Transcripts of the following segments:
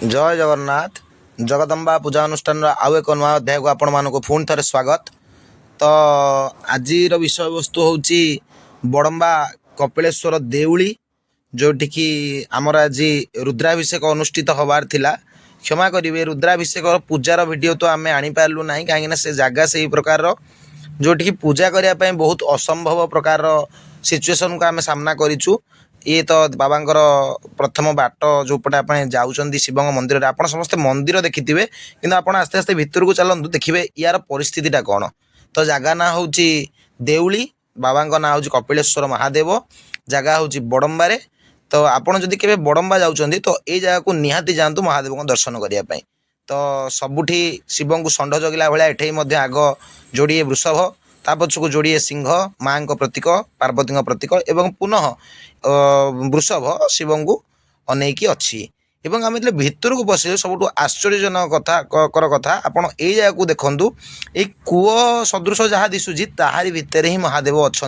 जय जगन्नाथ जगदम्बा पूजा अनुष्ठान आउ एक नुआ अध्याय को आपण मानक पुणी थे स्वागत। तो आज विषय वस्तु हूँ बड़म्बा कपिलेश्वर देउली जोटिकी आमर आज रुद्राभिषेक अनुष्ठित हबार थिला। क्षमा करेंगे रुद्राभिषेक पूजार वीडियो तो आम आनीपारू ना कहीं से जगह से प्रकार जोटिकी पूजा करने बहुत असंभव प्रकार सिचुएसन को आम सामना करूँ। ये तो बाबांकर प्रथम बाट जो पटे आप जाऊँच शिव मंदिर आप समस्ते मंदिर देखिथे कि आप आस्ते आस्ते भितर को चलतु देखिए यार परिस्थितिटा कौन। तो जगह ना हूँ देउली बाबा ना हूँ कपिलेश्वर महादेव जगह हूँ बड़म्बारे। तो आपड़ जदि के बड़म्बा जाऊँच तो ये जगह को निहाती जातु महादेव को दर्शन करने। तो सबुठी शिव को षंढ जगिला भाया एठे आग जोड़िए वृषभ ता पछक जोड़िए सिंह माँ प्रतीक पार्वती प्रतीक एवं पुनः वृषभ शिव को अनेक अच्छी। एवं आम जो भितर को पशे सब आश्चर्यजनक कथा आपड़ ये जगह को देखु ये कूह सदृश जहाँ दिशुची ताहारी भितर ही महादेव अच्छा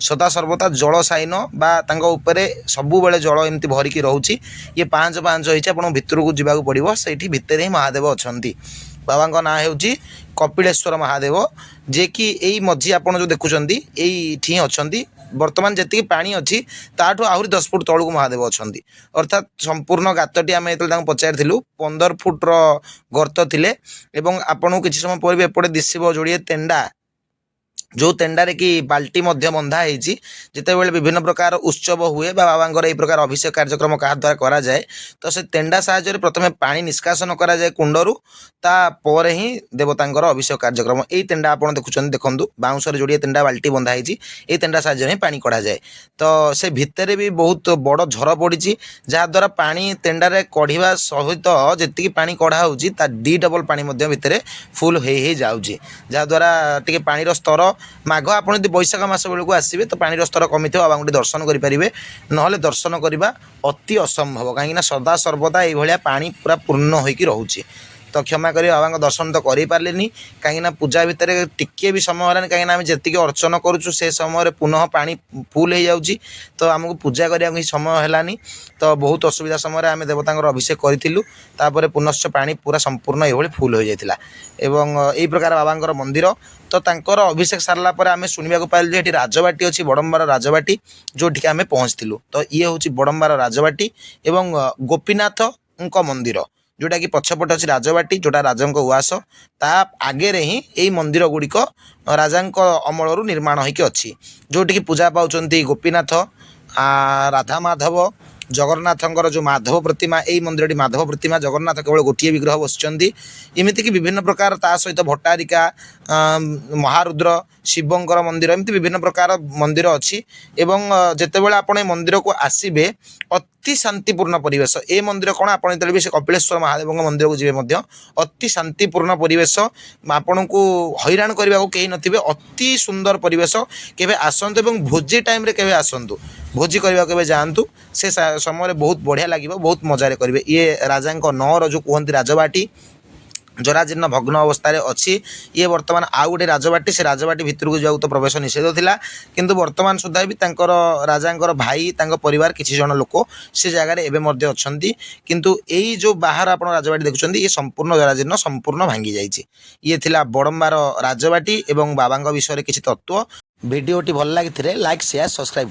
सदा सर्वदा जल साइन बापर सबु बेले जल एमती भरिकी रोचे। ये पाँच पाँच होती आप भितर को जावाक पड़ो से भितर ही महादेव अच्छा। बाबा ना हूँ कपिलेश्वर महादेव जे कि यही मझी आप जो देखुं ये अच्छा। बर्तमान जी पानी अच्छी ताठू आहरी 10 फुट तौक महादेव अच्छा अर्थात संपूर्ण गातटी आम जो पचारि 15 फुट्र गर्त थे। आपन किसी समय पर एपटे दिशब जोड़िए तेंडा जो तेंडारे कि बाल्टी बंधा होती जिते बड़े विभिन्न प्रकार उत्सव हुए बाबांगर यही प्रकार अभिषेक कार्यक्रम क्या द्वारा करा जाए। तो से तेंडा साहाय्य प्रथम पानी निष्कासन करा जाए कुंडरू तापर ही देवतांकर अभिषेक कार्यक्रम यही तेंडा आप देखुं बाउंसर जोड़िए तेंडा बाल्टी बंधा होती तेंडा साहाय्य पानी कढ़ा जाए। तो से भितर भी बहुत बड़ झर पड़ी जहाद्वारा पानी तेंडारे कढ़ा सहित जी पानी कढ़ा होती डी डबल पानी भितर फुल हो जाऊँगी जहाद्वारा टी पानी स्तर माघ आप बैशाख मास बेलू आसवे तो पानी स्तर कमी थे बाबा दर्शन करेंगे ना दर्शन करने अति असंभव कहीं सदा सर्वदा ये पानी पूरा पूर्ण होकर रोचे। तो क्षमा करी बाबा दर्शन तो कर पारे कहीं पूजा भितर टिके भी समय है कहीं आम जी अर्चन करुचु से समय पुनः पानी फुल हो जाऊँगी तो आमको पूजा करने ही समय है। तो बहुत असुविधा समय आम देवता अभिषेक करूँ पुनश्च पानी पूरा संपूर्ण ये फुल हो जाता एवं यही प्रकार बाबांकर मंदिर। तो तांकर अभिषेक सारला पर आम शुणा पाइलु ये राजबाटी अच्छी बड़म्बार राजबाटी जोटि आम पहुँचलु। तो ये हूँ बड़म्बार राजबाटी एवं गोपीनाथ मंदिर जोटा कि पछपटे अच्छी राजबाटी जोटा राजा उआस ता आगे ही यही मंदिर गुड़िक राजा अमलू निर्माण होकर अच्छी जोटि पूजा पाँच गोपीनाथ राधा माधव जगन्नाथंकर जो माधव प्रतिमा यही मंदिर माधव प्रतिमा जगन्नाथ केवल गोटे विग्रह बसुँच इमितिक विभिन्न प्रकार ता सहित भट्टारिका महारुद्र शिवंकर मंदिर एमती विभिन्न प्रकार मंदिर अच्छी। एवं जितेबाला आपण मंदिर को आसबे अति शांतिपूर्ण परिवेश ए मंदिर कौन आप से कपिलेश्वर महादेव मंदिर को जी अति शांतिपूर्ण परिवेश आपण को हैरान करने को कहीं नथिबे अति सुंदर परिवेश केवे आसंतु एवं भोजी टाइम रे केवे आसंतु भोजी करने केवे जातु से समय बहुत बढ़िया लगे बहुत मजा करेंगे। ये राजा नौर जो कहते राजबाटी जराजीर्ण भग्न अवस्था अच्छी ये वर्तमान आउ गोटे राजबाटी से राजबाटी भितर को जाऊ तो प्रवेश निषेध थिला किंतु वर्तमान सुधा भी राजा भाई परिवार किसी जन लोक से जगह एवं अच्छी किंतु यही जो बाहर आप राजबाटी देखुं ये संपूर्ण जराजीर्ण संपूर्ण भांगी जाइए। ये थिला बड़म्बार राजबाटी एवं बाबा विषय किसी तत्व भिडियोटी भल लगी लाइक शेयर सब्सक्राइब।